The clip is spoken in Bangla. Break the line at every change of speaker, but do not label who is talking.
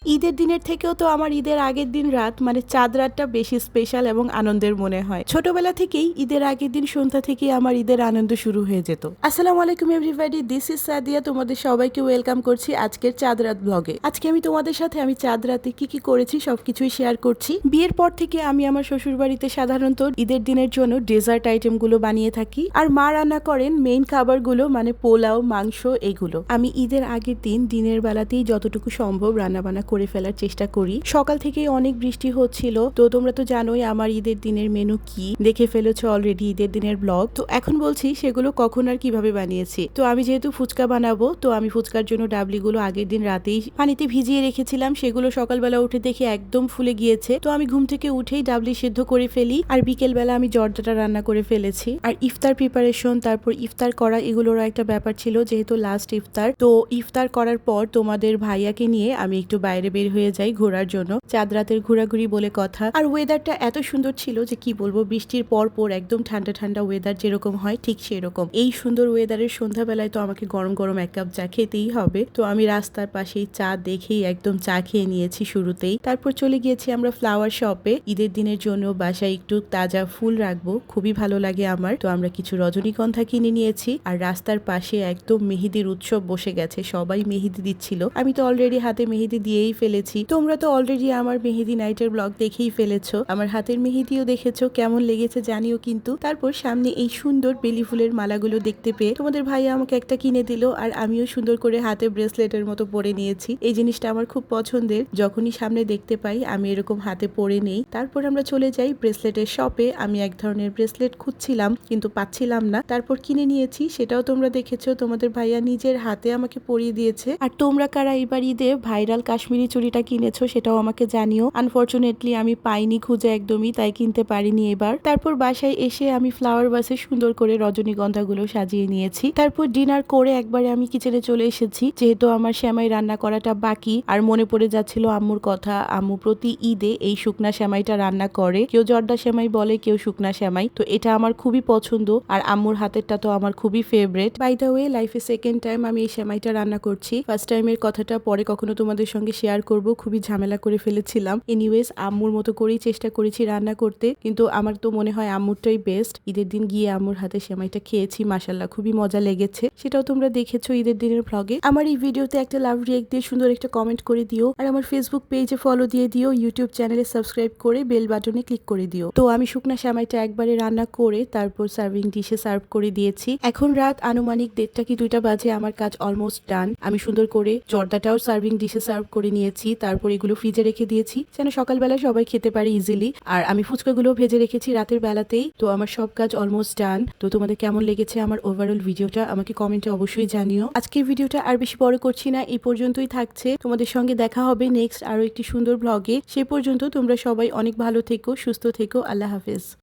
ঈদের দিনের থেকেও তো আমার ঈদের আগের দিন রাত মানে চাঁদ রাতটা বেশি স্পেশাল এবং আনন্দের মনে হয়। ছোটবেলা থেকেই ঈদের আগের দিন সন্ধ্যা থেকেই আমার ঈদের আনন্দ শুরু হয়ে যেত। আসসালামু আলাইকুম এভরিবডি, দিস ইজ সাদিয়া। তোমাদের সবাইকে ওয়েলকাম করছি আজকের চাঁদ রাত ব্লগে। আজকে আমি তোমাদের সাথে আমি চাঁদ রাতে কি কি করেছি সবকিছুই শেয়ার করছি। বিয়ের পর থেকে আমি আমার শ্বশুর বাড়িতে সাধারণত ঈদের দিনের জন্য ডেজার্ট আইটেম গুলো বানিয়ে থাকি, আর মা রান্না করেন মেইন খাবারগুলো মানে পোলাও, মাংস এগুলো। আমি ঈদের আগের দিন দিনের বেলাতেই যতটুকু সম্ভব রান্না বান্না করে ফেলার চেষ্টা করি। সকাল থেকেই অনেক বৃষ্টি হচ্ছিল, তো তোমরা তো জানোই আমার ঈদের দিনের মেনু কি, দেখে ফেলেছো অলরেডি ঈদের দিনের ব্লগ। তো এখন বলছি সেগুলো কখন আর কিভাবে বানিয়েছি। তো আমি যেহেতু ফুচকা বানাবো, তো আমি ফুচকার জন্য ডাবলিগুলো আগের দিন রাতেই পানিতে ভিজিয়ে রেখেছিলাম। সেগুলো সকালবেলা উঠে দেখে একদম ফুলে গিয়েছে, তো আমি ঘুম থেকে উঠেই ডাবলি সিদ্ধ করে ফেলি। আর বিকেল বেলা আমি জর্দাটা রান্না করে ফেলেছি। আর ইফতার প্রিপারেশন, তারপর ইফতার করা, এগুলোরও একটা ব্যাপার ছিল যেহেতু লাস্ট ইফতার। তো ইফতার করার পর তোমাদের ভাইয়াকে নিয়ে আমি একটু বাইরে বের হয়ে যাই ঘোরার জন্য। চাঁদ রাতের ঘোরাঘুরি বলে কথা। আর ওয়েদারটা এত সুন্দর ছিল যে কি বলবো, বৃষ্টির পর পর একদম ঠান্ডা ঠান্ডা ওয়েদার যেরকম হয় ঠিক সেরকম। এই সুন্দর ওয়েদারের সন্ধ্যাবেলায় তো আমাকে গরম গরম এক কাপ চা খেতেই হবে। তো আমি রাস্তার পাশেই চা দেখেই একদম চা খেয়ে নিয়েছি শুরুতেই। তারপর চলে গিয়েছি আমরা ফ্লাওয়ার শপে। ঈদের দিনের জন্য বাসায় একটু তাজা ফুল রাখবো, খুবই ভালো লাগে আমার। তো আমরা কিছু রজনীগন্ধা কিনে নিয়েছি। আর রাস্তার পাশে একদম মেহেদির উৎসব বসে গেছে, সবাই মেহেদি দিচ্ছিল। আমি তো অলরেডি হাতে মেহেদি দিয়েই ফেলেছি। তোমরা তো অলরেডি আমার মেহেদি নাইটের ব্লগ দেখেই ফেলেছো, আমার হাতের মেহেদিও দেখেছো, কেমন লেগেছে জানিও কিন্তু। তারপর সামনে এই সুন্দর বেলি ফুলের মালাগুলো দেখতে পেয়ে তোমাদের ভাইয়া আমাকে একটা কিনে দিল, আর আমিও সুন্দর করে হাতে ব্রেসলেটের মতো পরে নিয়েছি। এই জিনিসটা আমার খুব পছন্দের, যখনই সামনে দেখতে পাই আমি এরকম হাতে পরে নেই। তারপর আমরা চলে যাই ব্রেসলেটের শপে। আমি এক ধরনের ব্রেসলেট খুঁজছিলাম কিন্তু পাচ্ছিলাম না, তারপর কিনে নিয়েছি। সেটাও তোমরা দেখেছো, তোমাদের ভাইয়া নিজের হাতে আমাকে পরিয়ে দিয়েছে। আর তোমরা কারা এবার ঈদে ভাইরাল কাশ্মীরি চুড়িটা কিনেছো সেটাও আমাকে জানিও। আনফরচুনেটলি আমি পাইনি খুঁজে একদমই, তাই কিনতে পারিনি এবার। তারপর বাসায় এসে আমি ফ্লাওয়ার বাসে সুন্দর করে রজনীগন্ধা গুলো সাজিয়ে নিয়েছি। তারপর ডিনার করে একবারে আমি কিচেনে চলে এসেছি, যেহেতু আমার সেমাই রান্না করাটা বাকি। আর মনে পড়ে যাচ্ছিল আম্মুর কথা। আম্মু প্রতি ঈদে এই শুকনা সেমাইটা রান্না করে, কেউ জর্দা সেমাই বলে, কেউ শুকনা সেমাই। তো এটা আমার খুবই পছন্দ, আর আম্মুর হাতেরটা তো আমার খুবই ফেভারিট। বাই দ্য ওয়ে, লাইফে সেকেন্ড টাইম আমি এই সেমাইটা রান্না করছি। ফার্স্ট টাইমের কথাটা পরে কখনো তোমাদের সঙ্গে শেয়ার করব, খুবই ঝামেলা করে ফেলেছিলাম। এনিওয়েজ, আম্মুর মতো করেই চেষ্টা করেছি রান্না করতে, কিন্তু আমার তো মনে হয় আম্মুরটাই বেস্ট। ঈদের দিন গিয়ে আম্মুর হাতে সেমাইটা খেয়েছি, মাশাআল্লাহ খুবই মজা লেগেছে। সেটাও তোমরা দেখেছো ঈদের দিনের ভ্লগে। আমার এই ভিডিওতে একটা লাভ রিয়েক্ট দিয়ে সুন্দর একটা কমেন্ট করে দিও, আর আমার ফেসবুক পেজে ফলো দিয়ে দিও, ইউটিউব চ্যানেলে সাবস্ক্রাইব করে বেল বাটনে ক্লিক করে দিও। তো আমি শুকনা সেমাইটা একবারে রান্না করে তারপর সার্ভিং ডিশে সার্ভ করে দিয়েছি। এখন রাত আনুমানিক 1:30 কি 2টা বাজে, আমার কাজ অলমোস্ট ডান। আমি সুন্দর করে জর্দাটাও সার্ভিং ডিশে সার্ভ করে নিয়েছি, তারপর এগুলো ফ্রিজে রেখে দিয়েছি যেন সকালবেলা সবাই খেতে পারে ইজিলি। আর আমি ফুচকাগুলো ভেজে রেখেছি রাতের বেলাতেই। তো আমার সব কাজ অলমোস্ট ডান। তো তোমাদের কেমন লেগেছে আমার ওভারঅল ভিডিওটা আমাকে কমেন্টে অবশ্যই জানিও। আজকের ভিডিওটা আর বেশি বড় করছি না, এই পর্যন্তই থাকছে। তোমাদের সঙ্গে দেখা হবে নেক্সট আরো একটি সুন্দর ব্লগে। সে পর্যন্ত তোমরা সবাই অনেক ভালো থেকো, সুস্থ থেকো। আল্লাহ হাফেজ।